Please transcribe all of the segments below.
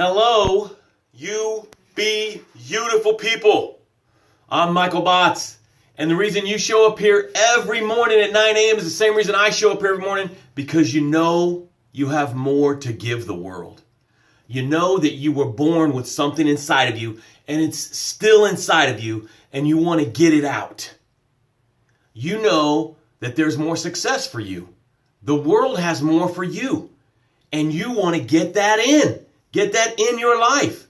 Hello, you be beautiful people. I'm Michael Botts, and the reason you show up here every morning at 9 a.m. is the same reason I show up here every morning, because you know you have more to give the world. You know that you were born with something inside of you, and it's still inside of you, and you want to get it out. You know that there's more success for you. The world has more for you, and you want to get that in. Get that in your life.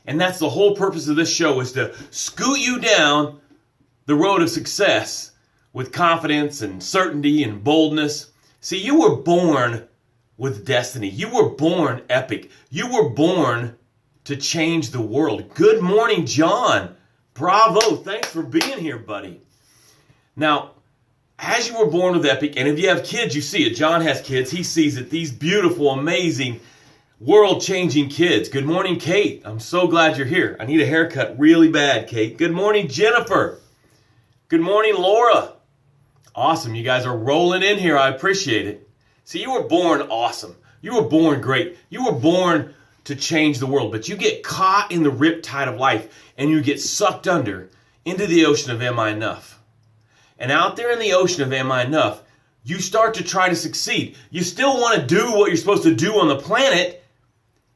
And that's the whole purpose of this show, is to scoot you down the road of success with confidence and certainty and boldness. See, you were born with destiny. You were born epic. You were born to change the world. Good morning, John. Bravo. Thanks for being here, buddy. Now, as you were born with epic, and if you have kids, you see it. John has kids. He sees it. These beautiful, amazing, world-changing kids. Good morning, Kate. I'm so glad you're here. I need a haircut really bad, Kate. Good morning, Jennifer. Good morning, Laura. Awesome. You guys are rolling in here. I appreciate it. See, you were born awesome. You were born great. You were born to change the world, but you get caught in the riptide of life, and you get sucked under into the ocean of am I enough? And out there in the ocean of am I enough, you start to try to succeed. You still want to do what you're supposed to do on the planet,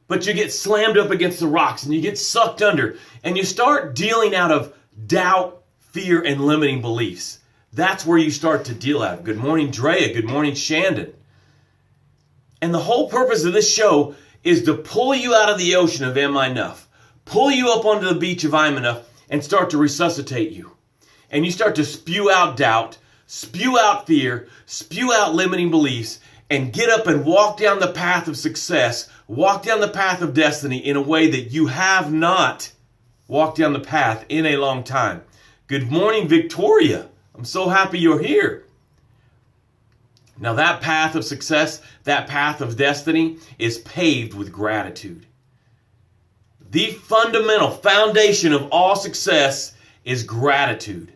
but you get slammed up against the rocks and you get sucked under, and you start dealing out of doubt, fear, and limiting beliefs. That's where you start to deal out of. Good morning, Drea. Good morning, Shandon. And the whole purpose of this show is to pull you out of the ocean of am I enough, pull you up onto the beach of I'm enough, and start to resuscitate you. And you start to spew out doubt, spew out fear, spew out limiting beliefs, and get up and walk down the path of success, walk down the path of destiny in a way that you have not walked down the path in a long time. Good morning, Victoria. I'm so happy you're here. Now that path of success, that path of destiny is paved with gratitude. The fundamental foundation of all success is gratitude.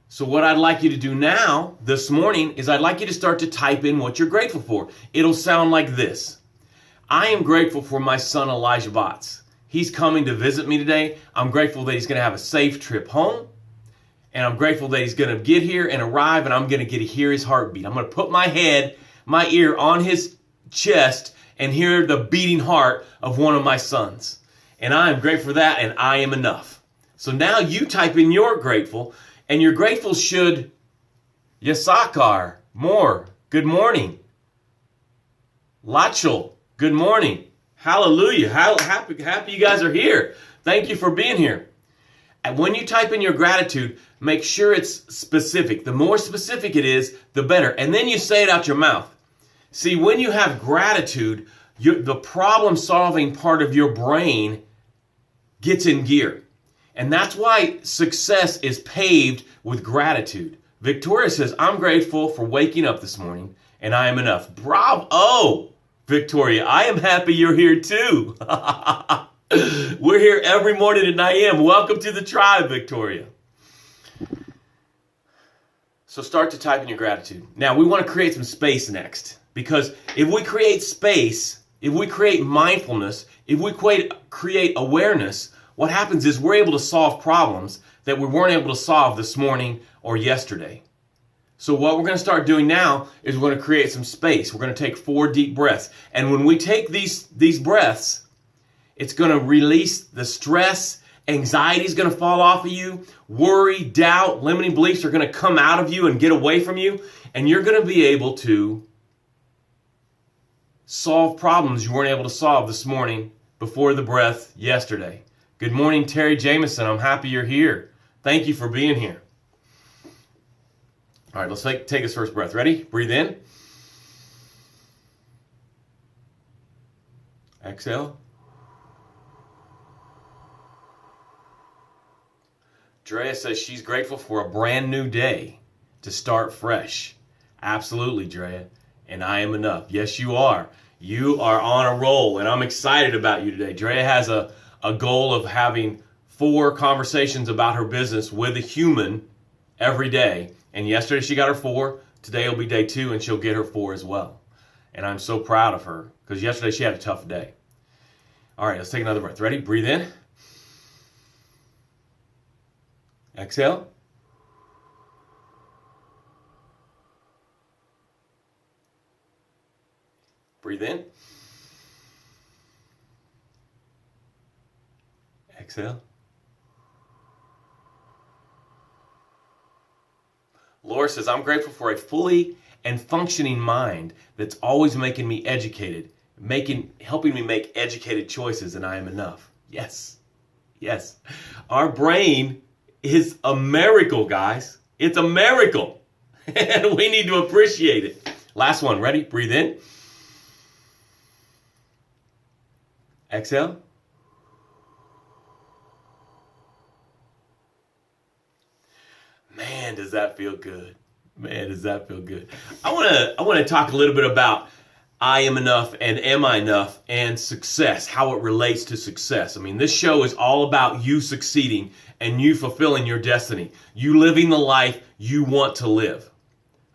So what I'd like you to do now, this morning, is I'd like you to start to type in what you're grateful for. It'll sound like this. I am grateful for my son, Elijah Botts. He's coming to visit me today. I'm grateful that he's going to have a safe trip home. And I'm grateful that he's going to get here and arrive, and I'm going to get to hear his heartbeat. I'm going to put my head, my ear on his chest and hear the beating heart of one of my sons. And I am grateful for that, and I am enough. So now you type in your grateful. And your grateful should, Yasakar, more, good morning. Lachel, good morning. Hallelujah. Happy you guys are here. Thank you for being here. And when you type in your gratitude, make sure it's specific. The more specific it is, the better. And then you say it out your mouth. See, when you have gratitude, the problem-solving part of your brain gets in gear. And that's why success is paved with gratitude. Victoria says, I'm grateful for waking up this morning, and I am enough. Bravo, Victoria. I am happy you're here too. We're here every morning at 9 a.m. Welcome to the tribe, Victoria. So start to type in your gratitude. Now, we want to create some space next, because if we create space, if we create mindfulness, if we create awareness, what happens is we're able to solve problems that we weren't able to solve this morning or yesterday. So what we're going to start doing now is we're going to create some space. We're going to take 4 deep breaths. And when we take these breaths, it's going to release the stress. Anxiety is going to fall off of you. Worry, doubt, limiting beliefs are going to come out of you and get away from you. And you're going to be able to solve problems you weren't able to solve this morning before the breath yesterday. Good morning, Terry Jameson. I'm happy you're here. Thank you for being here. All right, let's take this first breath. Ready? Breathe in. Exhale. Drea says she's grateful for a brand new day to start fresh. Absolutely, Drea. And I am enough. Yes, you are. You are on a roll, and I'm excited about you today. Drea has a goal of having 4 conversations about her business with a human every day. And yesterday she got her 4. Today will be day 2, and she'll get her 4 as well. And I'm so proud of her, because yesterday she had a tough day. All right, let's take another breath. Ready? Breathe in. Exhale. Breathe in. Exhale. Laura says, I'm grateful for a fully and functioning mind that's always making me educated, helping me make educated choices, and I am enough. Yes. Yes. Our brain is a miracle, guys. It's a miracle. And we need to appreciate it. Last one. Ready? Breathe in. Exhale. Man, does that feel good. Man, does that feel good. I want to talk a little bit about I am enough and am I enough and success, how it relates to success. I mean, this show is all about you succeeding and you fulfilling your destiny. You living the life you want to live.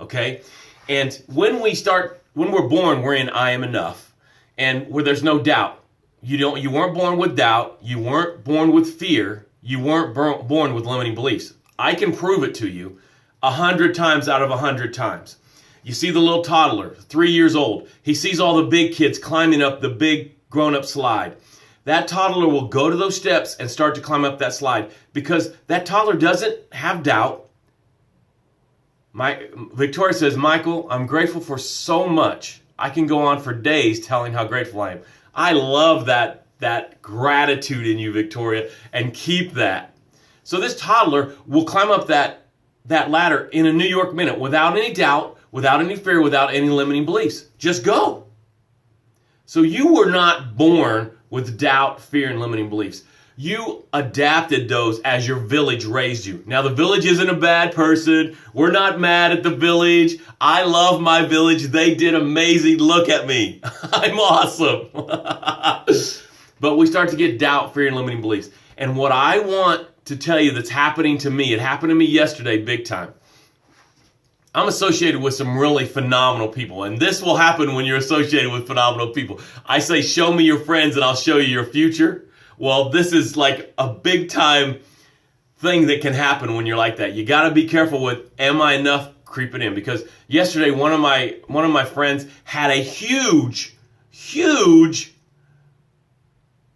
Okay? And when we're born, we're in I am enough. And where there's no doubt. You weren't born with doubt. You weren't born with fear. You weren't born with limiting beliefs. I can prove it to you 100 times out of 100 times. You see the little toddler, 3 years old. He sees all the big kids climbing up the big grown-up slide. That toddler will go to those steps and start to climb up that slide because that toddler doesn't have doubt. Victoria says, Michael, I'm grateful for so much. I can go on for days telling how grateful I am. I love that gratitude in you, Victoria, and keep that. So this toddler will climb up that ladder in a New York minute without any doubt, without any fear, without any limiting beliefs. Just go. So you were not born with doubt, fear, and limiting beliefs. You adapted those as your village raised you. Now, the village isn't a bad person. We're not mad at the village. I love my village. They did amazing. Look at me. I'm awesome. But we start to get doubt, fear, and limiting beliefs. And what I want to tell you that's happening to me, it happened to me yesterday big time. I'm associated with some really phenomenal people, and this will happen when you're associated with phenomenal people. I say, show me your friends and I'll show you your future. Well, this is like a big time thing that can happen when you're like that. You got to be careful with am I enough creeping in, because yesterday one of my friends had a huge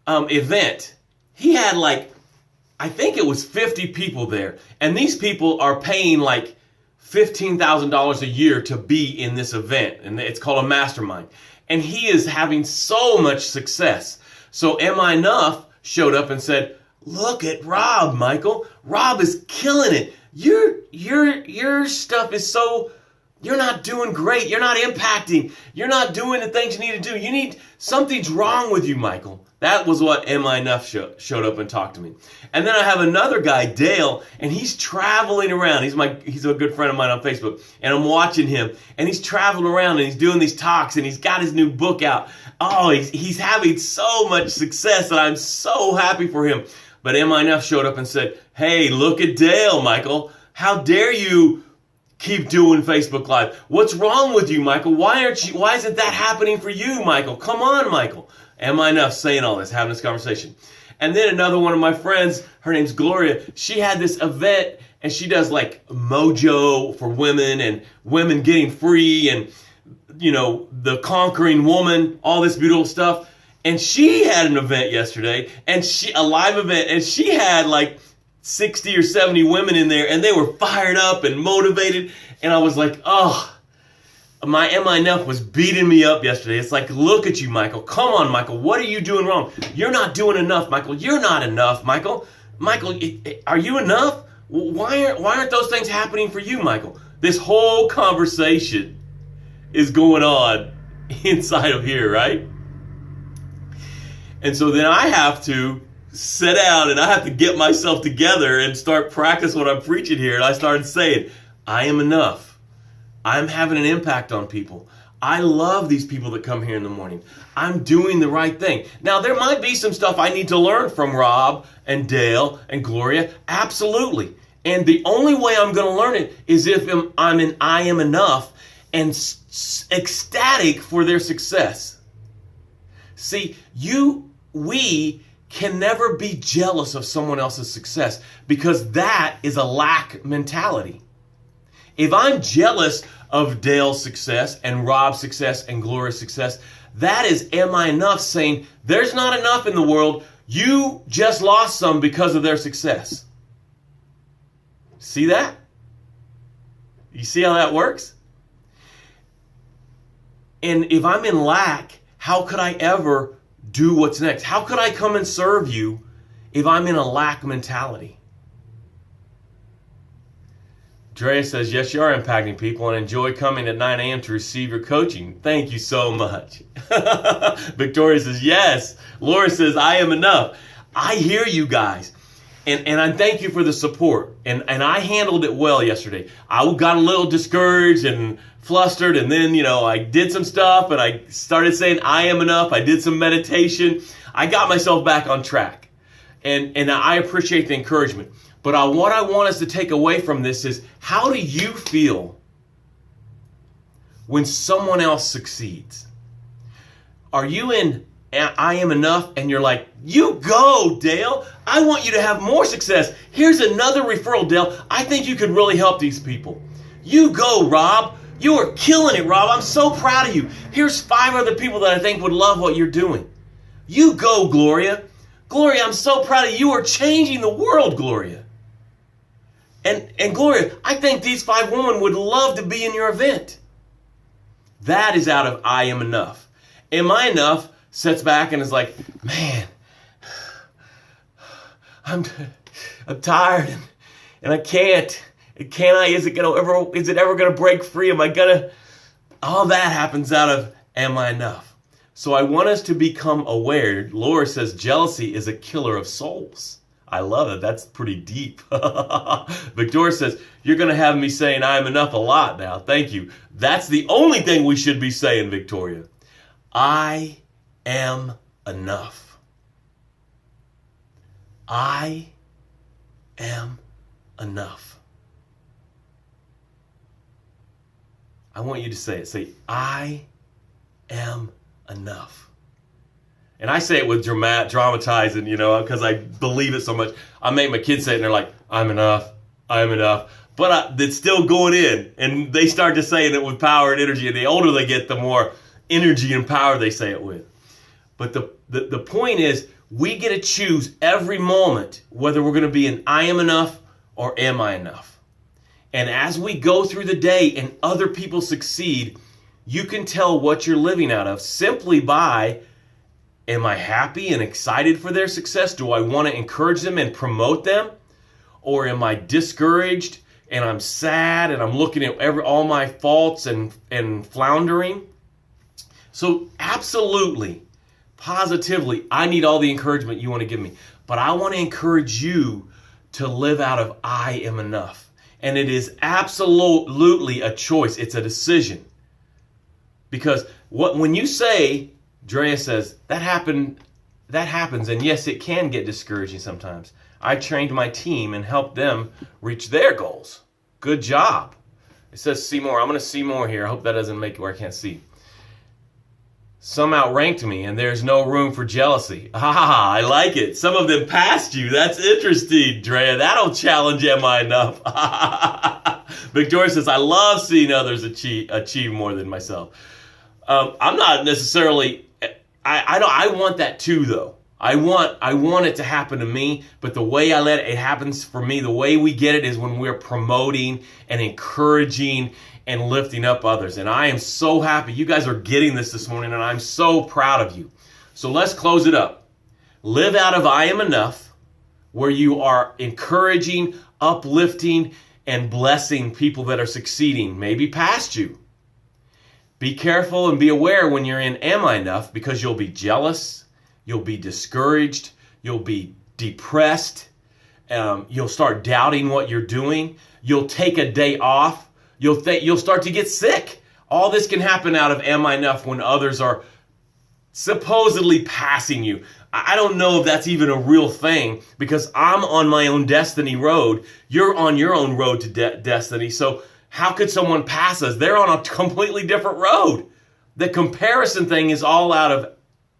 event. He had I think it was 50 people there, and these people are paying $15,000 a year to be in this event, and it's called a mastermind. And he is having so much success. So Am I Enough showed up and said, look at Rob, Michael. Rob is killing it. Your stuff is so, you're not doing great. You're not impacting. You're not doing the things you need to do. Something's wrong with you, Michael. That was what Am I Enough showed up and talked to me. And then I have another guy, Dale, and he's traveling around. He's a good friend of mine on Facebook, and I'm watching him, and he's traveling around, and he's doing these talks, and he's got his new book out. Oh, he's having so much success, and I'm so happy for him. But Am I Enough showed up and said, hey, look at Dale, Michael. How dare you keep doing Facebook Live? What's wrong with you, Michael? Why isn't that happening for you, Michael? Come on, Michael. Am I Enough saying all this, having this conversation. And then another one of my friends, her name's Gloria, she had this event, and she does mojo for women and women getting free and, the conquering woman, all this beautiful stuff. And she had an event yesterday, and a live event, and she had 60 or 70 women in there, and they were fired up and motivated. And I was like, oh, my Am I Enough was beating me up yesterday. It's like, look at you, Michael. Come on, Michael. What are you doing wrong? You're not doing enough, Michael. You're not enough, Michael. Michael, are you enough? Why aren't those things happening for you, Michael? This whole conversation is going on inside of here, right? And so then I have to sit down and I have to get myself together and start practice what I'm preaching here. And I started saying, I am enough. I'm having an impact on people. I love these people that come here in the morning. I'm doing the right thing. Now, there might be some stuff I need to learn from Rob and Dale and Gloria. Absolutely. And the only way I'm going to learn it is if I'm in I am enough and ecstatic for their success. See, you we can never be jealous of someone else's success because that is a lack mentality. If I'm jealous of Dale's success and Rob's success and Gloria's success, that is am I enough saying there's not enough in the world. You just lost some because of their success. See that? You see how that works? And if I'm in lack, how could I ever do what's next? How could I come and serve you if I'm in a lack mentality? Drea says, yes, you are impacting people and enjoy coming at 9 a.m. to receive your coaching. Thank you so much. Victoria says, yes. Laura says, I am enough. I hear you guys. And I thank you for the support. And I handled it well yesterday. I got a little discouraged and flustered. And then, I did some stuff and I started saying, I am enough. I did some meditation. I got myself back on track. And I appreciate the encouragement. But what I want us to take away from this is, how do you feel when someone else succeeds? Are you in I am enough and you're like, you go, Dale. I want you to have more success. Here's another referral, Dale. I think you could really help these people. You go, Rob. You are killing it, Rob. I'm so proud of you. Here's 5 other people that I think would love what you're doing. You go, Gloria. Gloria, I'm so proud of you. You are changing the world, Gloria. And Gloria, I think these 5 women would love to be in your event. That is out of I am enough. Am I enough? Sits back and is like, man, I'm tired and I can't. Can I? Is it ever gonna break free? Am I gonna? All that happens out of am I enough? So I want us to become aware. Laura says jealousy is a killer of souls. I love it. That's pretty deep. Victoria says, you're going to have me saying I am enough a lot now. Thank you. That's the only thing we should be saying, Victoria. I am enough. I am enough. I want you to say it. Say, I am enough. And I say it with dramatizing, because I believe it so much. I make my kids say it and they're like, I'm enough. I'm enough. But it's still going in. And they start to saying it with power and energy. And the older they get, the more energy and power they say it with. But the point is, we get to choose every moment whether we're going to be in I am enough or am I enough. And as we go through the day and other people succeed, you can tell what you're living out of simply by, am I happy and excited for their success? Do I want to encourage them and promote them? Or am I discouraged and I'm sad and I'm looking at all my faults and floundering? So absolutely, positively, I need all the encouragement you want to give me. But I want to encourage you to live out of I am enough. And it is absolutely a choice. It's a decision. Because when you say, Drea says, that happens, and yes, it can get discouraging sometimes. I trained my team and helped them reach their goals. Good job. It says see more. I'm going to see more here. I hope that doesn't make it where I can't see. Some outranked me, and there's no room for jealousy. I like it. Some of them passed you. That's interesting, Drea. That'll challenge am I enough? Victoria says, I love seeing others achieve more than myself. I'm not necessarily... I want that too, though. I want it to happen to me, but the way I let it happens for me, the way we get it is when we're promoting and encouraging and lifting up others. And I am so happy you guys are getting this morning, and I'm so proud of you. So let's close it up. Live out of I am enough, where you are encouraging, uplifting, and blessing people that are succeeding, maybe past you. Be careful and be aware when you're in am I enough, because you'll be jealous, you'll be discouraged, you'll be depressed, you'll start doubting what you're doing, you'll take a day off, you'll start to get sick. All this can happen out of am I enough when others are supposedly passing you. I don't know if that's even a real thing, because I'm on my own destiny road. You're on your own road to destiny. So how could someone pass us? They're on a completely different road. The comparison thing is all out of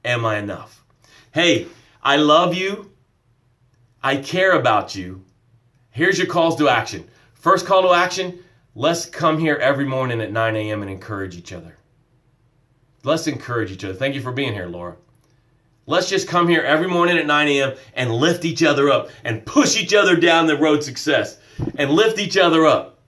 am I enough? Hey, I love you. I care about you. Here's your calls to action. First call to action, let's come here every morning at 9 a.m. and encourage each other. Let's encourage each other. Thank you for being here, Laura. Let's just come here every morning at 9 a.m. and lift each other up and push each other down the road to success and lift each other up.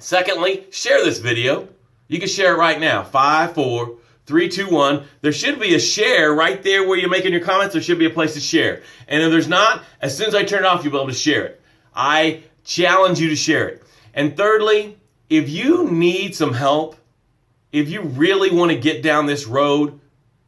Secondly, share this video. You can share it right now. 5, 4, 3, 2, 1. There should be a share right there where you're making your comments. There should be a place to share. And if there's not, as soon as I turn it off, you'll be able to share it. I challenge you to share it. And thirdly, if you need some help, if you really want to get down this road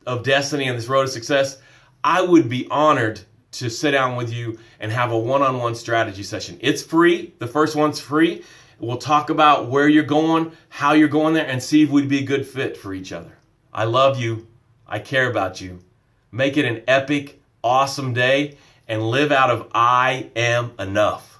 of destiny and this road of success, I would be honored to sit down with you and have a one-on-one strategy session. It's free. The first one's free. We'll talk about where you're going, how you're going there, and see if we'd be a good fit for each other. I love you. I care about you. Make it an epic, awesome day and live out of I am enough.